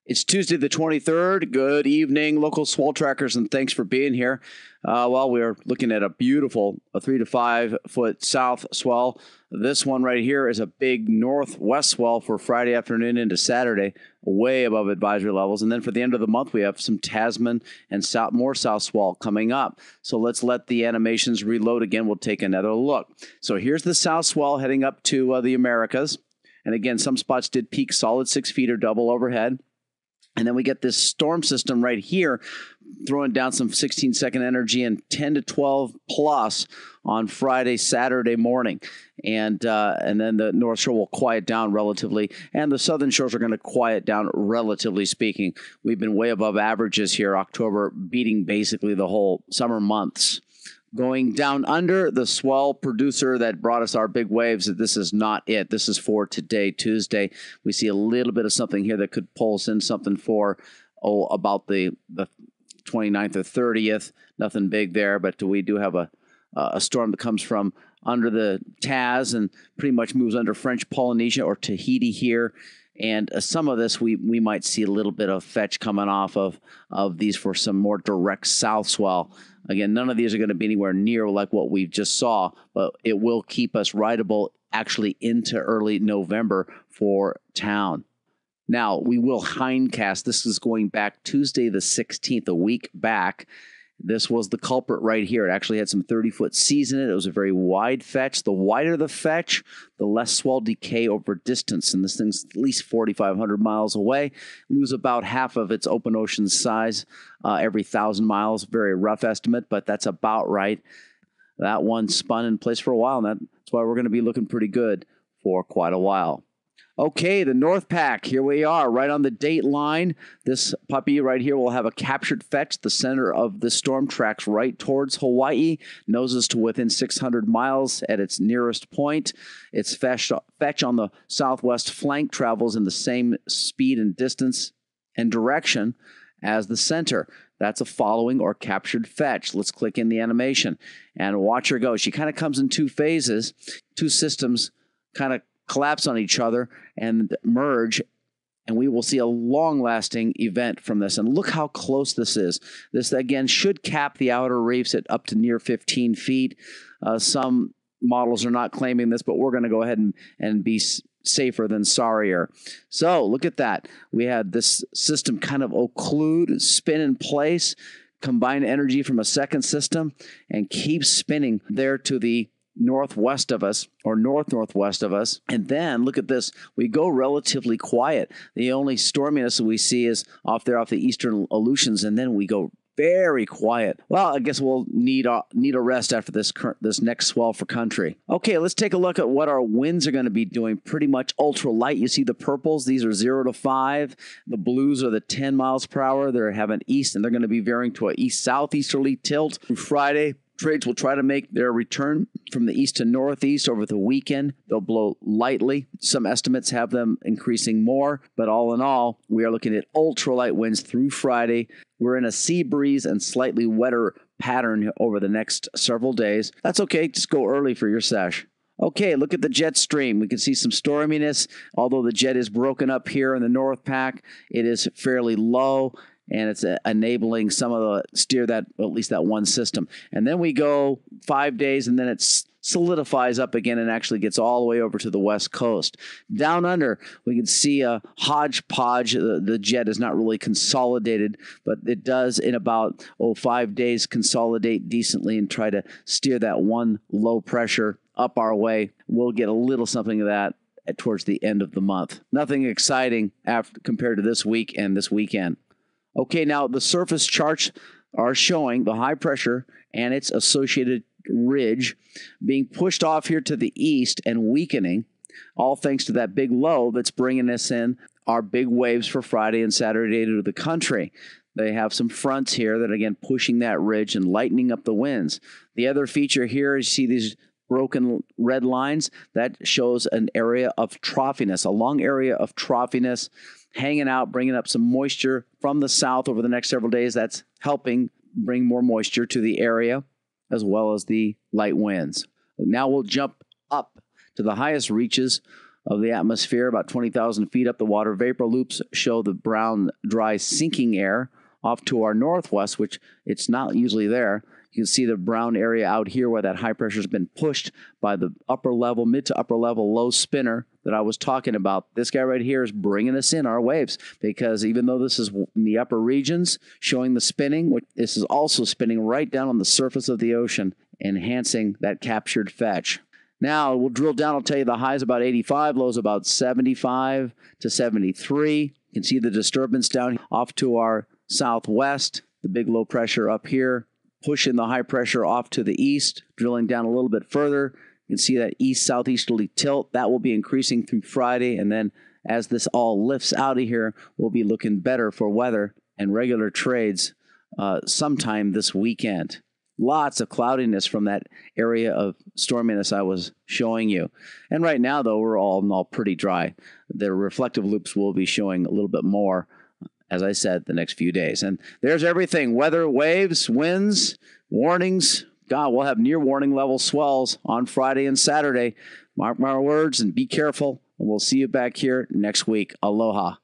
It's Tuesday the 23rd. Good evening, local swell trackers, and thanks for being here. We're looking at a beautiful 3 to 5 foot south swell. This one right here is a big northwest swell for Friday afternoon into Saturday, way above advisory levels. And then for the end of the month, we have some Tasman and more south swell coming up. So let's let the animations reload again. We'll take another look. So here's the south swell heading up to the Americas. And again, some spots did peak solid 6 feet or double overhead. And then we get this storm system right here throwing down some 16-second energy and 10 to 12 plus on Friday, Saturday morning. And then the North Shore will quiet down relatively, and the southern shores are going to quiet down relatively speaking. We've been way above averages here, October beating basically the whole summer months. Going down under, the swell producer that brought us our big waves, this is not it. This is for today, Tuesday. We see a little bit of something here that could pull us in something for, about the 29th or 30th. Nothing big there, but we do have a storm that comes from under the Taz and pretty much moves under French Polynesia or Tahiti here. And some of this, we might see a little bit of fetch coming off of these for some more direct south swell. Again, none of these are going to be anywhere near like what we just saw, but it will keep us rideable actually into early November for town. Now, we will hindcast. This is going back Tuesday the 16th, a week back. This was the culprit right here. It actually had some 30-foot seas in it. It was a very wide fetch. The wider the fetch, the less swell decay over distance. And this thing's at least 4,500 miles away. Lose about half of its open ocean size every 1,000 miles. Very rough estimate, but that's about right. That one spun in place for a while, and that's why we're going to be looking pretty good for quite a while. Okay, the North Pack, here we are, right on the date line. This puppy right here will have a captured fetch. The center of the storm tracks right towards Hawaii, noses to within 600 miles at its nearest point. Its fetch on the southwest flank travels in the same speed and distance and direction as the center. That's a following or captured fetch. Let's click in the animation and watch her go. She kind of comes in two phases, two systems kind of collapse on each other and merge, and we will see a long-lasting event from this. And look how close this is. This, again, should cap the outer reefs at up to near 15 feet. Some models are not claiming this, but we're going to go ahead and be safer than sorrier. So look at that. We had this system kind of occlude, spin in place, combine energy from a second system, and keep spinning there to the northwest of us or northwest of us. And then look at this. We go relatively quiet. The only storminess that we see is off the eastern Aleutians, and then we go very quiet. Well, I guess we'll need a rest after this next swell for country. Okay, let's take a look at what our winds are going to be doing. Pretty much ultralight. You see the purples, these are 0 to 5. The blues are the 10 miles per hour. They're having east, and they're going to be varying to an east-southeasterly tilt through Friday. Trades will try to make their return from the east to northeast over the weekend. They'll blow lightly. Some estimates have them increasing more, but all in all, we are looking at ultralight winds through Friday. We're in a sea breeze and slightly wetter pattern over the next several days. That's okay. Just go early for your sesh. Okay, look at the jet stream. We can see some storminess. Although the jet is broken up here in the North Pack, it is fairly low, and it's enabling some of the steer that, at least that one system. And then we go 5 days, and then it solidifies up again and actually gets all the way over to the west coast. Down under, we can see a hodgepodge. The jet is not really consolidated, but it does in about 5 days consolidate decently and try to steer that one low pressure up our way. We'll get a little something of that towards the end of the month. Nothing exciting compared to this week and this weekend. Okay, now the surface charts are showing the high pressure and its associated ridge being pushed off here to the east and weakening, all thanks to that big low that's bringing us in our big waves for Friday and Saturday to the country. They have some fronts here that, again, pushing that ridge and lightening up the winds. The other feature here is you see these broken red lines. That shows an area of troughiness, a long area of troughiness hanging out, bringing up some moisture from the south over the next several days. That's helping bring more moisture to the area, as well as the light winds. Now we'll jump up to the highest reaches of the atmosphere, about 20,000 feet up. The water vapor loops show the brown, dry, sinking air off to our northwest, which it's not usually there. You can see the brown area out here where that high pressure has been pushed by the upper level, mid to upper level low spinner that I was talking about. This guy right here is bringing us in our waves, because even though this is in the upper regions showing the spinning, this is also spinning right down on the surface of the ocean, enhancing that captured fetch. Now we'll drill down. I'll tell you the highs about 85, lows about 75 to 73. You can see the disturbance down off to our southwest, the big low pressure up here, pushing the high pressure off to the east. Drilling down a little bit further, you can see that east-southeasterly tilt. That will be increasing through Friday, and then as this all lifts out of here, we'll be looking better for weather and regular trades sometime this weekend. Lots of cloudiness from that area of storminess I was showing you. And right now, though, we're all pretty dry. The reflective loops will be showing a little bit more, as I said, the next few days. And there's everything: weather, waves, winds, warnings. God, we'll have near warning level swells on Friday and Saturday. Mark my words and be careful. And we'll see you back here next week. Aloha.